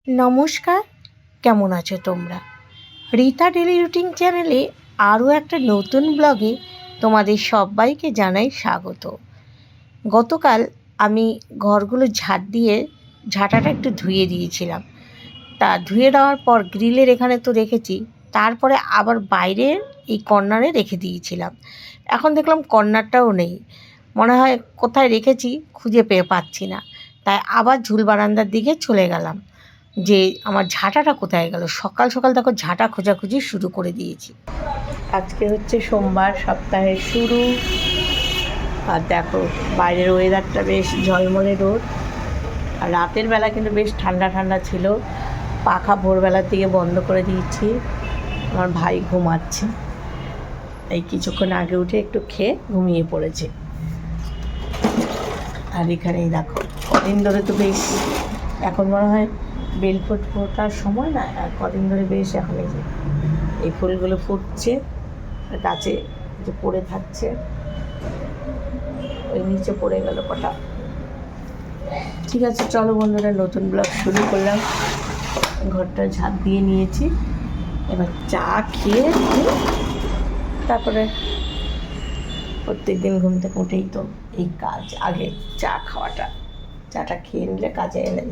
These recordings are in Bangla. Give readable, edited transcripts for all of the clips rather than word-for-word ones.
নমস্কার, কেমন আছো তোমরা? রীতা ডেলি রুটিন চ্যানেলে আরও একটা নতুন ব্লগে তোমাদের সবাইকে জানাই স্বাগত। গতকাল আমি ঘরগুলো ঝাঁট দিয়ে ঝাঁটাটা একটু ধুয়ে দিয়েছিলাম। তা ধুয়ে দেওয়ার পর গ্রিলের এখানে তো রেখেছি, তারপরে আবার বাইরে এই কর্নারে রেখে দিয়েছিলাম। এখন দেখলাম কর্নারটাও নেই, মনে হয় কোথায় রেখেছি খুঁজে পাচ্ছি না। তাই আবার ঝুল বারান্দার দিকে চলে গেলাম যে আমার ঝাঁটাটা কোথায় গেল। সকাল সকাল দেখো ঝাঁটা খোঁজাখুঁজি শুরু করে দিয়েছি। আজকে হচ্ছে সোমবার, সপ্তাহের শুরু। আর দেখো বাইরের ওয়েদারটা বেশ ঝলমলে রোদ, আর রাতের বেলা কিন্তু বেশ ঠান্ডা ঠান্ডা ছিল। পাখা ভোরবেলার দিকে বন্ধ করে দিয়েছি। আমার ভাই ঘুমাচ্ছে, এই কিছুক্ষণ আগে উঠে একটু খেয়ে ঘুমিয়ে পড়েছে। আর এখানেই দেখো কদিন ধরে তো বেশ, এখন মনে হয় বেল ফোটার সময় না, আর কদিন ধরে বেশ এখন এই ফুলগুলো ফুটছে, গাছে যে পড়ে থাকছে, ওই নিচে পড়ে গেল কটা। ঠিক আছে, চলো বন্ধুরা, নতুন ব্লগ শুরু করলাম। ঘরটা ঝাঁপ দিয়ে নিয়েছি, এবার চা খেয়ে তারপরে প্রত্যেক দিন ঘুম থেকে উঠেই তো এই কাজ, আগে চা খাওয়াটা, চাটা খেয়ে নিলে কাজে এনে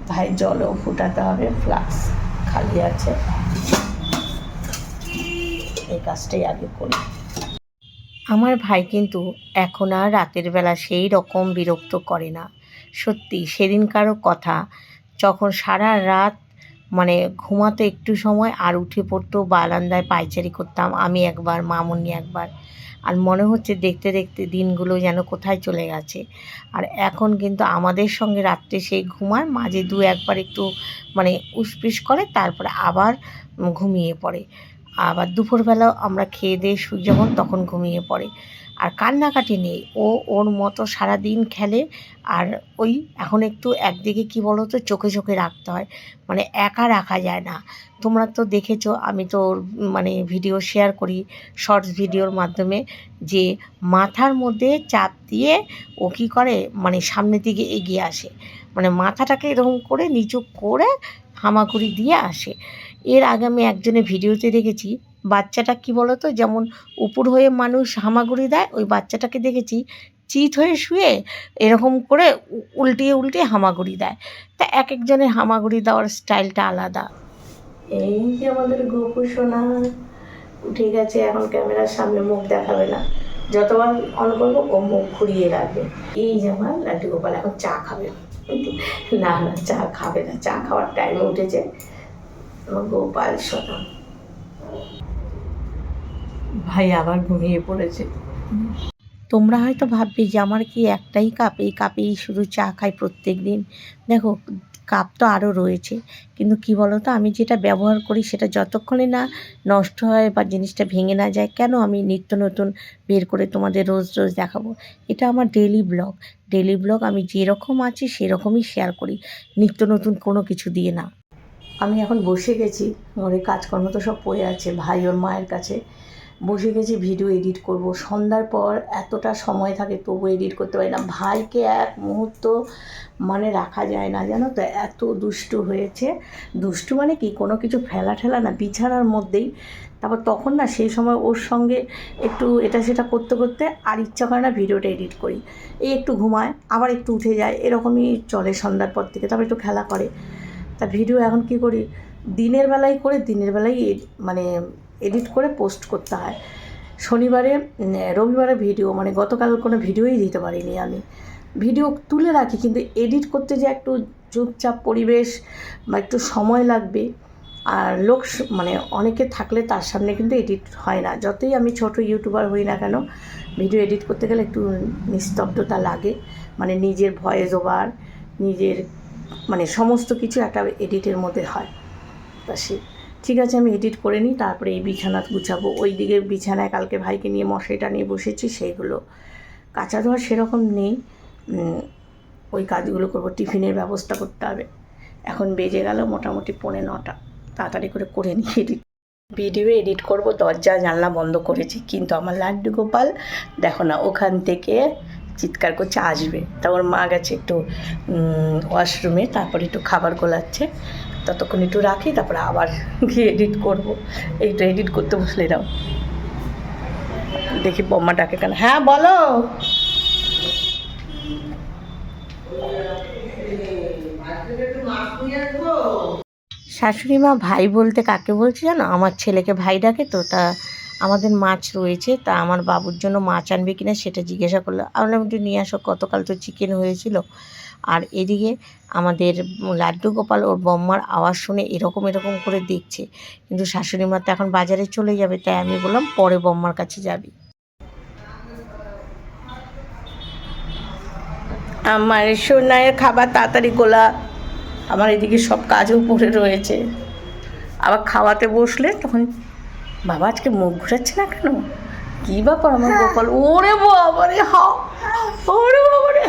ভাই জলও ফুটাতে হবে, ফ্লাক্স খালি আছে, এই কাজটাই আগে করি। আমার ভাই কিন্তু এখন আর রাতের বেলা সেই রকম বিরক্ত করে না। সত্যি সেদিনকারও কথা, যখন সারা রাত মানে ঘুমাতে একটু সময় আর উঠে পড়তো, বারান্দায় পায়চারি করতাম আমি একবার, মামুনি একবার, আর মনে হচ্ছে দেখতে দেখতে দিনগুলো যেন কোথায় চলে গেছে। আর এখন কিন্তু আমাদের সঙ্গে রাত্রে সেই ঘুমায়, মাঝে দু একবার একটু মানে উসপিস করে, তারপরে আবার ঘুমিয়ে পড়ে। আবার দুপুরবেলাও আমরা খেয়ে দিয়ে শুই যখন, তখন ঘুমিয়ে পড়ে। আর কান্নাকাটি নেই, ও ওর মতো সারাদিন খেলে। আর ওই এখন একটু একদিকে কি বলো তো, চোখে চোখে রাখতে হয়, মানে একা রাখা যায় না। তোমরা তো দেখেছো, আমি তো মানে ভিডিও শেয়ার করি শর্টস ভিডিওর মাধ্যমে, যে মাথার মধ্যে চাপ দিয়ে ও কী করে, মানে সামনের দিকে এগিয়ে আসে, মানে মাথাটাকে এরকম করে নিচু করে হামাগুড়ি দিয়ে আসে। এর আগে আমি একজনের ভিডিওতে দেখেছি, বাচ্চাটা কি বলো তো, যেমন উপর হয়ে মানুষ হামাগুড়ি দেয়, ওই বাচ্চাটাকে দেখেছি চিত হয়ে শুয়ে এরকম করে উল্টিয়ে উল্টিয়ে হামাগুড়ি দেয়। তা এক একজনের হামাগুড়ি দেওয়ার স্টাইলটা আলাদা। এই যে আমাদের গোপু সোনা উঠে গেছে, এখন ক্যামেরার সামনে মুখ দেখাবে না, যতবার অন করবো ও মুখ ঘুরিয়ে রাখবে। এই যে আমার লাড্ডু গোপাল এখন চা খাবে। না না, চা খাবে না, চা খাওয়ার টাইমে উঠেছে আমার গোপাল সোনা। ভাই আবার ঘুমিয়ে পড়েছে। তোমরা হয়তো ভাববে যে আমার কি একটাই কাপ, এই কাপেই শুধু চা খাই প্রত্যেক দিন। দেখো কাপ তো আরও রয়েছে, কিন্তু কি বলো তো, আমি যেটা ব্যবহার করি সেটা যতক্ষণে না নষ্ট হয় বা জিনিসটা ভেঙে না যায়, কেন আমি নিত্য নতুন বের করে তোমাদের রোজ রোজ দেখাবো? এটা আমার ডেলি ব্লগ আমি যেরকম আছি সেরকমই শেয়ার করি, নিত্য নতুন কোনো কিছু দিয়ে না। আমি এখন বসে গেছি, ঘরে কাজকর্ম তো সব পড়ে আছে, ভাই ওর মায়ের কাছে বসে গেছি, ভিডিও এডিট করব। সন্ধ্যার পর এতটা সময় থাকে তবু এডিট করতে পারি না। ভাইকে এক মুহূর্ত মানে রাখা যায় না, জানো তো, এত দুষ্টু হয়েছে। দুষ্টু মানে কি, কোনো কিছু ফেলা ঠেলা না, বিছানার মধ্যেই। তারপর তখন না সেই সময় ওর সঙ্গে একটু এটা সেটা করতে করতে আর ইচ্ছা করে না ভিডিওটা এডিট করি। এই একটু ঘুমায়, আবার একটু উঠে যায়, এরকমই চলে সন্ধ্যার পর থেকে। তারপর একটু খেলা করে। তা ভিডিও এখন কি করি, দিনের বেলায় মানে এডিট করে পোস্ট করতে হয়। শনিবারে রবিবারে ভিডিও, মানে গতকাল কোনো ভিডিওই দিতে পারিনি আমি। ভিডিও তুলে রাখি, কিন্তু এডিট করতে যে একটু চুপচাপ পরিবেশ বা একটু সময় লাগবে, আর মানে অনেকে থাকলে তার সামনে কিন্তু এডিট হয় না। যতই আমি ছোট ইউটিউবার হই না কেন, ভিডিও এডিট করতে গেলে একটু নিস্তব্ধতা লাগে, মানে নিজের ভয়েস ওভার, নিজের মানে সমস্ত কিছু একটা এডিটের মধ্যে হয়। তা ঠিক আছে, আমি এডিট করে নিই, তারপরে এই বিছানা গুছাবো। ওই দিকে বিছানায় কালকে ভাইকে নিয়ে মশারিটা নিয়ে বসেছি, সেইগুলো কাঁচা ধোয়া সেরকম নেই, ওই কাজগুলো করবো। টিফিনের ব্যবস্থা করতে হবে। এখন বেজে গেল মোটামুটি 9:45, তাড়াতাড়ি করে নিই ভিডিও এডিট করব। দরজা জানলা বন্ধ করেছি, কিন্তু আমার লাড্ডু গোপাল দেখো না ওখান থেকে চিৎকার করছে আসবে। তা ওর মা গেছে একটু ওয়াশরুমে, তারপরে একটু খাবার গোলাচ্ছে, ততক্ষণ একটু রাখি, তারপরে আবার গিয়ে এডিট করব। এইটা এডিট করতে বসলে দাও, দেখি বম্মা ডাকে কেন। হ্যাঁ বলো। শাশুড়ি মা ভাই বলতে কাকে বলছে জানো? আমার ছেলেকে ভাই ডাকে তো। তা আমাদের মাছ রয়েছে, তা আমার বাবুর জন্য মাছ আনবে কিনা সেটা জিজ্ঞাসা করলো। আমরা একটু নিয়ে আসো, গতকাল তো চিকেন হয়েছিল। আর এদিকে আমাদের লাড্ডু গোপাল ওর বম্মার আওয়াজ শুনে এরকম এরকম করে দেখছে, কিন্তু শাশুড়ি মা তো এখন বাজারে চলে যাবে, তাই আমি বললাম পরে বম্মার কাছে যাবি। আমার সোনায়ের খাবার তাড়াতাড়ি গোলা, আমার এদিকে সব কাজও পড়ে রয়েছে। আবার খাওয়াতে বসলে তখন বাবা আজকে মুখ ঘুরাচ্ছে না কেন, কী ব্যাপার আমার গোপাল? ওরে বাবারে, হা, ওরে বাবারে।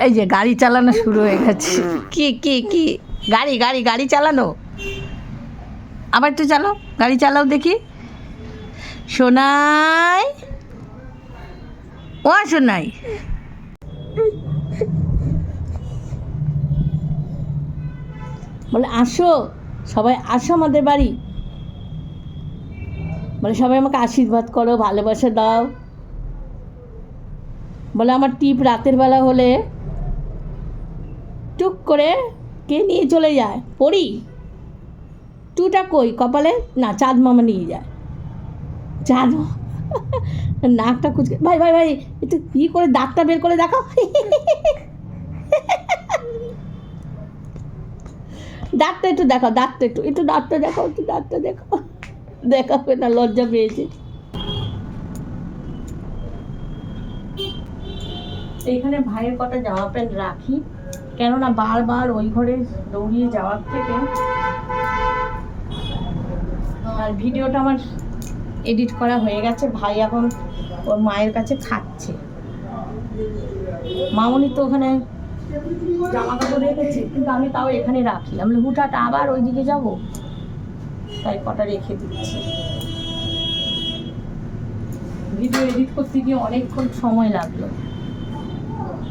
এই যে গাড়ি চালানো শুরু হয়ে গেছে। কি কি কি গাড়ি গাড়ি গাড়ি চালানো, আবার একটু চালাও, গাড়ি চালাও দেখি। সোনাই, ও সোনাই, বলে আসো সবাই, আসো আমাদের বাড়ি, বলে সবাই আমাকে আশীর্বাদ করো, ভালোবাসা দাও। বলে আমার টিপ রাতের বেলা হলে টুক করে কে নিয়ে চলে যায়, পড়ি টুটা কই কপালে, না চাঁদ মামা নিয়ে যায়। চাঁদ নাকটা কুচকে, ভাই ভাই ভাই একটু ই করে দাঁতটা বের করে দেখাও, দাঁতটা একটু দেখাও, দাঁতটা একটু একটু দাঁতটা দেখাও, একটু দাঁতটা দেখাও, দেখাবে না, লজ্জা পেয়েছে। এইখানে ভাইয়ের কটা জামা প্যান্ট রাখি, কেননা বারবার ওই ঘরে দৌড়িয়ে যাওয়ার থেকে। আর ভিডিওটা আমার এডিট করা হয়ে গেছে, ভাই এখন ওর মায়ের কাছে খাচ্ছে। মামনি তো ওখানে জামা কাপড় রেখেছে, কিন্তু আমি তাও এখানে রাখি, আমি হুটাটা আবার ওইদিকে যাব, তাই কটা রেখে দিচ্ছি। ভিডিও এডিট করতে গিয়ে অনেকক্ষণ সময় লাগলো।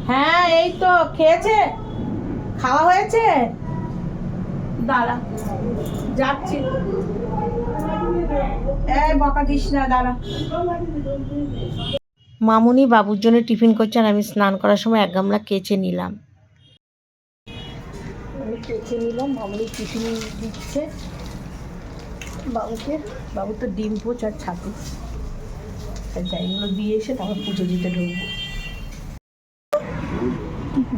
হ্যাঁ এই তো খেয়েছে, খাওয়া হয়েছে, দাঁড়া যাচ্ছি, এই বকা দিস না, দাঁড়া। মামুনি বাবুর জন্য টিফিন করছে, আর আমি স্নান করার সময় এক গামলা কেচে নিলাম। আমি কেচে নিলাম, মামুনি টিফিন দিচ্ছে বাবুকে। বাবু তো ডিম পোচ আর ছাতু, যাইগুলো দিয়ে এসে তারপর পুজো দিতে ঢুকবো।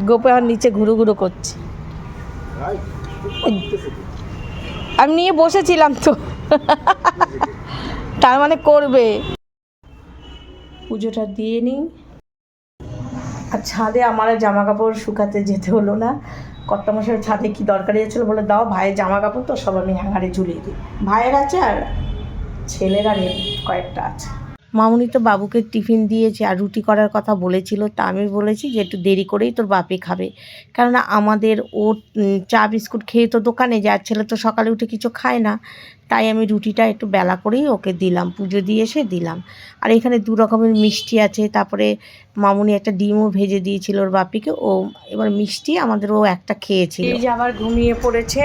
গোপাল নিচে ঘুরো ঘুরো করছে, আমি নিয়ে বসেছিলাম তো, তার মানে করবে। পুজোটা দিয়ে নিই। আর ছাদে আমার জামা কাপড় শুকাতে যেতে হলো না, কর্তামশাই ছাদে কি দরকারি ছিল বলে দাও, ভাইয়ের জামা কাপড় তো সব আমি হ্যাঙ্গারে ঝুলিয়ে দিই, ভাইয়ের আছে আর ছেলের আর কয়েকটা আছে। মামুনি তো বাবুকে টিফিন দিয়েছে, আর রুটি করার কথা বলেছিল, তা আমি বলেছি যে একটু দেরি করেই তোর বাপি খাবে, কেননা আমাদের ও চা বিস্কুট খেয়ে তো দোকানে যায়, ছেলে তো সকালে উঠে কিছু খায় না, তাই আমি রুটিটা একটু বেলা করেই ওকে দিলাম, পুজো দিয়ে এসে দিলাম। আর এখানে 2 রকমের মিষ্টি আছে, তারপরে মামুনি একটা ডিমও ভেজে দিয়েছিল ওর বাপিকে, ও এবার মিষ্টি আমাদের ও একটা খেয়েছিল। এই যে আবার ঘুমিয়ে পড়েছে,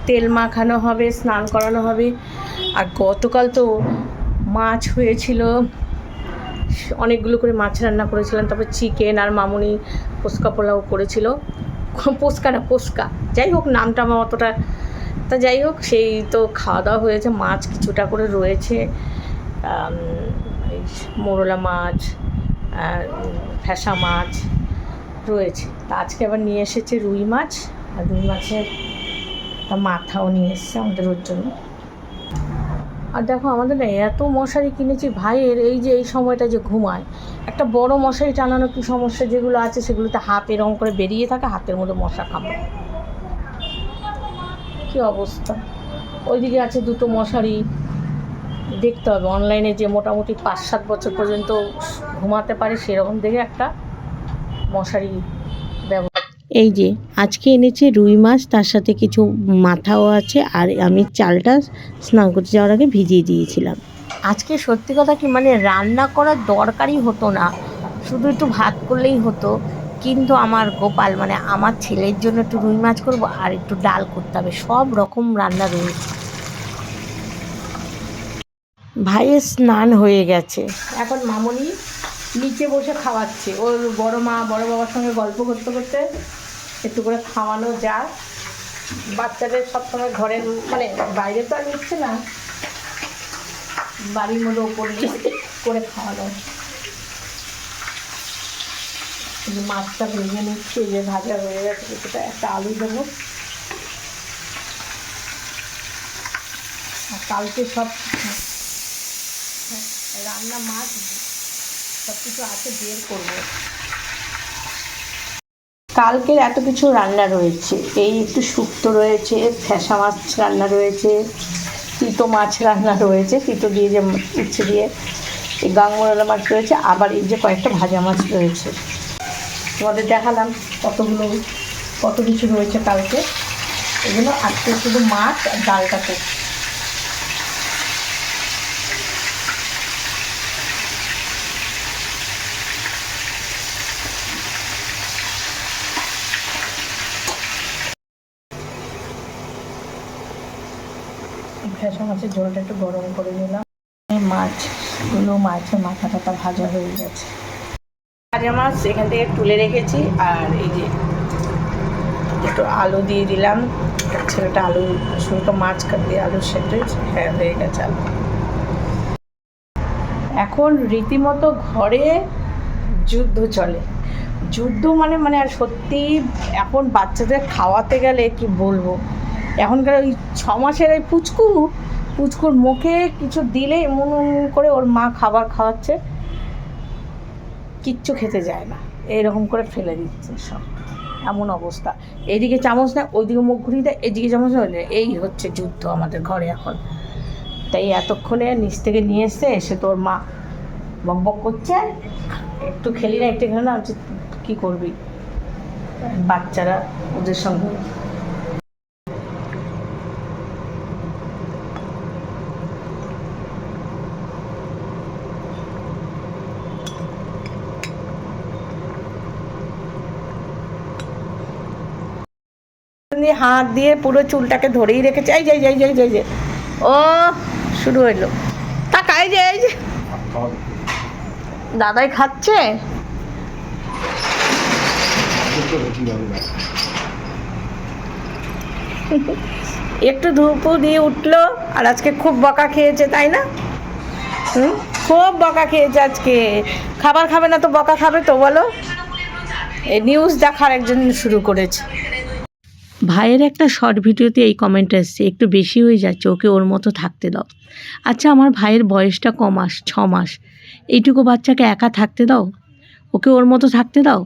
তেল মাখানো হবে, স্নান করানো হবে। আর গতকাল তো মাছ হয়েছিল, অনেকগুলো করে মাছ রান্না করেছিলাম, তারপর চিকেন, আর মামুনি পোস্কা পোলাও করেছিল, পোস্কা না পোস্কা, যাই হোক নামটা আমার অতটা, তা যাই হোক সেই তো খাওয়া দাওয়া হয়েছে। মাছ কিছুটা করে রয়েছে, মোরলা মাছ আর ফ্যাসা মাছ রয়েছে। তা আজকে আবার নিয়ে এসেছে রুই মাছ, আর রুই মাছের মাথাও নিয়ে এসেছে আমাদের ওর জন্য। আর দেখো আমাদের না এত মশারি কিনেছি ভাইয়ের, এই যে এই সময়টা যে ঘুমায়, একটা বড় মশারি টানানো কি সমস্যা, যেগুলো আছে সেগুলোতে হাত এরকম করে বেরিয়ে থাকে, হাতের মধ্যে মশা কামড়ে, কী অবস্থা। ওইদিকে আছে 2টো মশারি, দেখতে হবে অনলাইনে, যে মোটামুটি 5-7 বছর পর্যন্ত ঘুমাতে পারে সেরকম দেখে একটা মশারি ব্যবহার। এই যে আজকে এনেছে রুই মাছ, তার সাথে কিছু মাথাও আছে, আর আমি চালটা স্নান করতে যাওয়ার আগে ভিজিয়ে দিয়েছিলাম। আজকে সত্যি কথা কি মানে রান্না করার দরকারই হতো না, শুধু একটু ভাত করলেই হতো, কিন্তু আমার গোপাল মানে আমার ছেলের জন্য একটু রুই মাছ করবো আর একটু ডাল করতে হবে, সব রকম রান্না রয়েছে। ভাইয়ের স্নান হয়ে গেছে, এখন মামনি নিচে বসে খাওয়াচ্ছে, ওর বড় মা বড় বাবার সঙ্গে গল্প করতে করতে একটু করে খাওয়ানো যায়। বাচ্চাদের সবসময় ঘরের মানে বাইরে তো আর নিচ্ছে না, বাড়ির মধ্যে ওপর নিয়ে করে খাওয়ানো। মাছটা ভেজে নিচ্ছি, যে ভাজা হয়ে গেছে, কিছুটা একটা আলু দেবো। আর কালকে সব রান্না মাছ সব কিছু আছে, বের করবো। কালকের এত কিছু রান্না রয়েছে, এই একটু শুক্তো রয়েছে, ফ্যাসা মাছ রান্না রয়েছে, তিতো মাছ রান্না রয়েছে, তিতো দিয়ে যে উচ্ছে দিয়ে এই গাংমরলা মাছ রয়েছে, আবার এই যে কয়েকটা ভাজা মাছ রয়েছে। তোমাদের দেখালাম কত কিছু রয়েছে কালকে। এগুলো আজকে শুধু মাছ আর ডালটা করছি। ফ্যাসা মাছের ঝোলটা একটু গরম করে নিলাম। মাছের মাথা টাথা ভাজা হয়ে গেছে। ভাজা মাছ এখান থেকে তুলে রেখেছি, আর এই যে একটু আলু দিয়ে দিলাম, ছেলেটা আলু শুল্কা মাছ কাটিয়ে আলু সেদ্ধ হ্যাঁ হয়ে গেছে আলু। এখন রীতিমতো ঘরে যুদ্ধ চলে, যুদ্ধ মানে আর সত্যি এখন বাচ্চাদের খাওয়াতে গেলে কি বলবো, এখনকার ওই 6 মাসের ওই পুচকুর মুখে কিছু দিলে এমন করে ওর মা খাবার খাওয়াচ্ছে, কিচ্ছু খেতে যায় না, এইরকম করে ফেলে দিচ্ছে সব, এমন অবস্থা। এইদিকে চামচ নেয়, ওইদিকে মুখ ঘুরিয়ে দেয়, এইদিকে চামচ নেয়, এই হচ্ছে যুদ্ধ আমাদের ঘরে এখন। তাই এতক্ষণে নিচ থেকে নিয়ে এসে তোর মা বকবক করছে, একটু খেলি না একটু খেলে না, হচ্ছে কী করবি, বাচ্চারা ওদের সঙ্গে। হাত দিয়ে পুরো চুলটাকে ধরেই রেখেছে, এই যে ও শুরু হইলো, তাকাই যে এই যে দাদাই খাচ্ছে। একটু ধূপ দিয়ে উঠলো, আর আজকে খুব বকা খেয়েছে, তাই না? খুব বকা খেয়েছে আজকে। খাবার খাবে না তো বকা খাবে তো, বলো? এই নিউজ দেখার একজন শুরু করেছে। ভাইয়ের একটা শর্ট ভিডিওতে এই কমেন্ট এসছে, একটু বেশি হয়ে যাচ্ছে, ওকে ওর মতো থাকতে দাও। আচ্ছা, আমার ভাইয়ের বয়সটা 6 মাস, এইটুকু বাচ্চাকে একা থাকতে দাও, ওকে ওর মতো থাকতে দাও,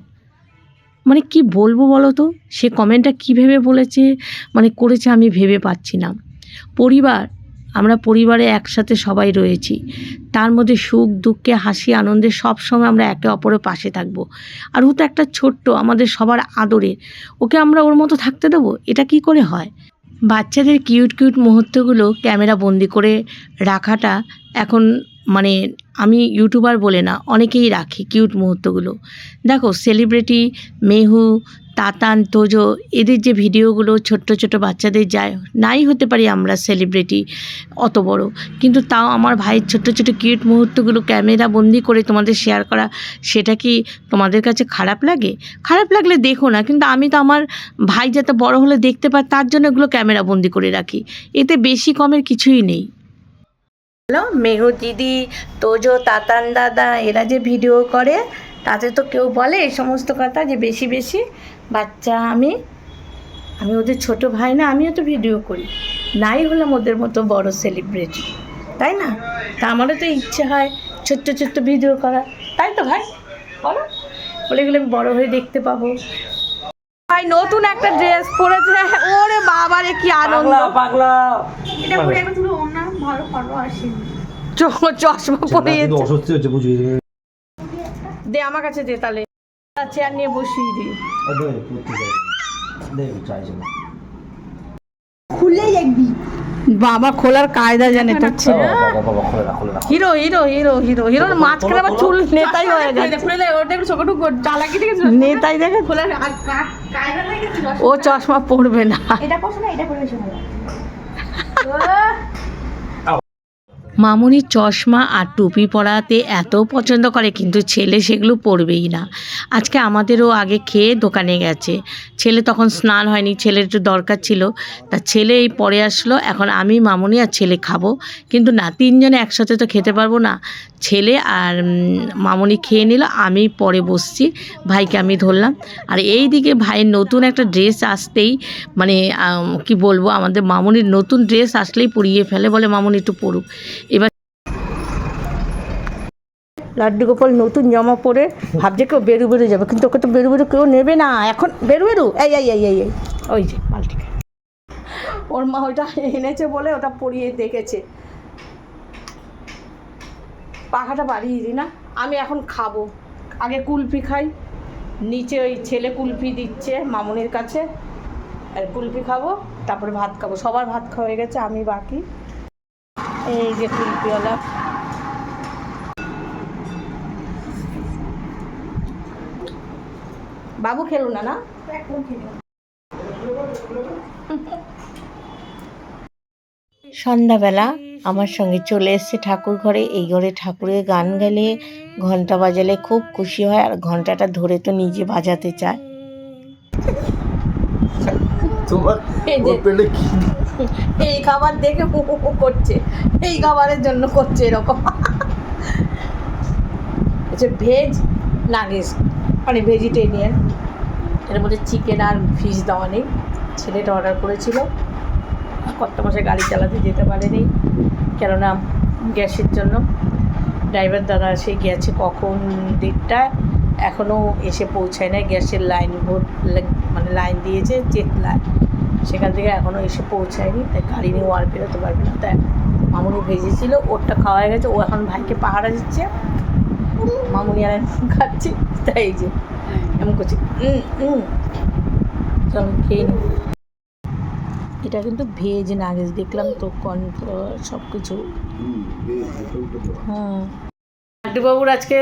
মানে কি বলবো বলো তো? সে কমেন্টটা কী ভেবে বলেছে মানে করেছে আমি ভেবে পাচ্ছি না। আমরা পরিবারে একসাথে সবাই রয়েছি, তার মধ্যে সুখ দুঃখে হাসি আনন্দে সব সময় আমরা একে অপরের পাশে থাকবো। আর ও তো একটা ছোট্ট, আমাদের সবার আদরে, ওকে আমরা ওর মতো থাকতে দেবো? এটা কি করে হয়? বাচ্চাদের কিউট মুহূর্তগুলো ক্যামেরা বন্দি করে রাখাটা এখন মানে আমি ইউটিউবার বলে না, অনেকেই রাখে কিউট মুহূর্তগুলো। দেখো সেলিব্রিটি মেহু, তাতান, তোজো, এদের যে ভিডিওগুলো ছোট্ট বাচ্চাদের যায়, নাই হতে পারি আমরা সেলিব্রিটি অত বড়, কিন্তু তাও আমার ভাইয়ের ছোট্ট কিউট মুহূর্তগুলো ক্যামেরা বন্দি করে তোমাদের শেয়ার করা, সেটা কি তোমাদের কাছে খারাপ লাগে? খারাপ লাগলে দেখো না, কিন্তু আমি তো আমার ভাই যাতে বড় হলে দেখতে পায় তার জন্য এগুলো ক্যামেরা বন্দি করে রাখি, এতে বেশি কমের কিছুই নেই। হ্যালো, মেহু দিদি, তোজো, তাতান দাদা, এরা যে ভিডিও করে তাতে তো কেউ বলে এই সমস্ত কথা যে বেশি বাচ্চা, আমি ওদের ছোট ভাই না, আমিও তো ভিডিও করি, নাই হলাম ওদের মতো বড় সেলিব্রিটি, তাই না? তা আমারও তো ইচ্ছে হয় ছোট্ট ভিডিও করা, তাই তো ভাই বলো? বলে এগুলো আমি বড় হয়ে দেখতে পাবো। ভাই নতুন একটা ড্রেস পরেছে, ওরে বাবা রে কি আনন্দ, পাগলা এটা পরে আমি তুই ওর নাম ভালো ফটো আসেনি, চশমা পরে অস্বস্তি হচ্ছে, বুঝিয়ে দে আমার কাছে দে তাহলে। চেয়ার নিয়ে বসিয়ে দিই খুললেই দেখবি বাবা খোলার কায়দা জানে তো হিরো হিরো হিরো হিরো হিরোর মাঝখানে আবার চুল নেতাই হয়ে গেছে নেতাই দেখে ও চশমা পরবে না এটা করছ না এটা করে বেশি ভালো মামুনির চশমা আর টুপি পরাতে এত পছন্দ করে, কিন্তু ছেলে সেগুলো পরবেই না। আজকে আমাদেরও আগে খেয়ে দোকানে গেছে, ছেলে তখন স্নান হয়নি, ছেলের একটু দরকার ছিল, তা ছেলে এই পরে আসলো। এখন আমি মামুনি আর ছেলে খাবো, কিন্তু না, তিনজনে একসাথে তো খেতে পারবো না। ছেলে আর মামুনি খেয়ে নিল, আমি পরে বসছি, ভাইকে আমি ধরলাম। আর এই দিকে ভাইয়ের নতুন একটা ড্রেস আসতেই, মানে কি বলবো, আমাদের মামুনির নতুন ড্রেস আসলেই পরিয়ে ফেলে, বলে মামুনি একটু পরুক। এবার লাড্ডু গোপাল নতুন জামা পরে ভাবছে কেউ বেরু বেরু যাবে, কিন্তু ওকে তো বেরু বেরু কেউ নেবে না এখন। বেরু বেরু এই এই এই এই এই ওই যে পাল্টি ওর মা ওইটা এনেছে বলে ওটা পরিয়ে দেখেছে। পাখাটা বাড়িয়ে দিই না, আমি এখন খাবো। আগে কুলফি খাই, নিচে ওই ছেলে কুলফি দিচ্ছে মামুনির কাছে, আর কুলফি খাবো, তারপরে ভাত খাবো। সবার ভাত খাওয়া হয়ে গেছে, আমি বাকি। এই যে কুলফিওয়ালা, বাবু খেলো না না সন্ধ্যাবেলা আমার সঙ্গে চলে এসছে ঠাকুর ঘরে। এই ঘরে ঠাকুরের গান গাইলে, ঘন্টা বাজালে খুব খুশি হয়, আর ঘন্টাটা ধরে তো নিজে বাজাতে চায়। এই খাবার দেখে করছে, এই খাবারের জন্য করছে এরকম। আচ্ছা, ভেজ নাগেটস মানে ভেজিটেরিয়ান, এর মধ্যে চিকেন আর ফিশ দেওয়া নেই। ছেলেটা অর্ডার করেছিল, কত মাসে গাড়ি চালাতে যেতে পারেনি, কেননা গ্যাসের জন্য। ড্রাইভার দাদা সে গেছে কখন 1:30, এখনও এসে পৌঁছায় না। গ্যাসের লাইন মানে লাইন দিয়েছে, চেক লাইন, সেখান থেকে এখনও এসে পৌঁছায়নি, তাই গাড়ি নিয়ে আর বেরোতে পারবে না। তাই মামুনি ভেজেছিল, ওরটা খাওয়া হয়ে গেছে, ও এখন ভাইকে পাহারা দিচ্ছে, মামুনি আর খাচ্ছি। তাই এই যে এমন করছি, চলো খেয়ে নি। এটা কিন্তু ভেজ নাগেটস, দেখলাম তো কর্নফ্লাওয়ার সব কিছু। লাড্ডুবাবুর আজকে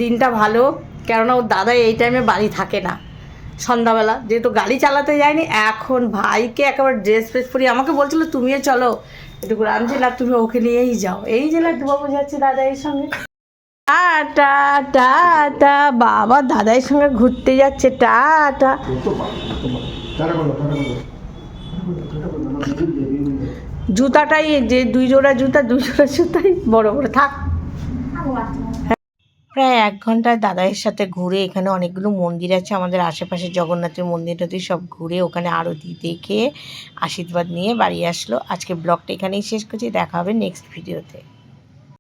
দিনটা ভালো, কেননা ওর দাদা এই টাইমে বাড়ি থাকে না সন্ধ্যাবেলা, যেহেতু গাড়ি চালাতে যায়নি। এখন ভাইকে একেবারে ড্রেস ফ্রেস পরিয়ে আমাকে বলছিল তুমিও চলো একটু করে, আমি না তুমি ওকে নিয়েই যাও। এই যে লাড্ডুবাবু যাচ্ছে দাদাইয়ের সঙ্গে, টাটা টাটা, বাবা দাদাইয়ের সঙ্গে ঘুরতে যাচ্ছে, টাটা। জুতাটাই যে 2 জোড়া জুতাই বড় বড় থাক। প্রায় 1 ঘন্টায় দাদাইয়ের সাথে ঘুরে, এখানে অনেকগুলো মন্দির আছে আমাদের আশেপাশে, জগন্নাথের মন্দির টন্দির সব ঘুরে, ওখানে আরতি দেখে আশীর্বাদ নিয়ে বাড়ি আসলো। আজকে ব্লগটা এখানেই শেষ করছি, দেখা হবে নেক্সট ভিডিওতে।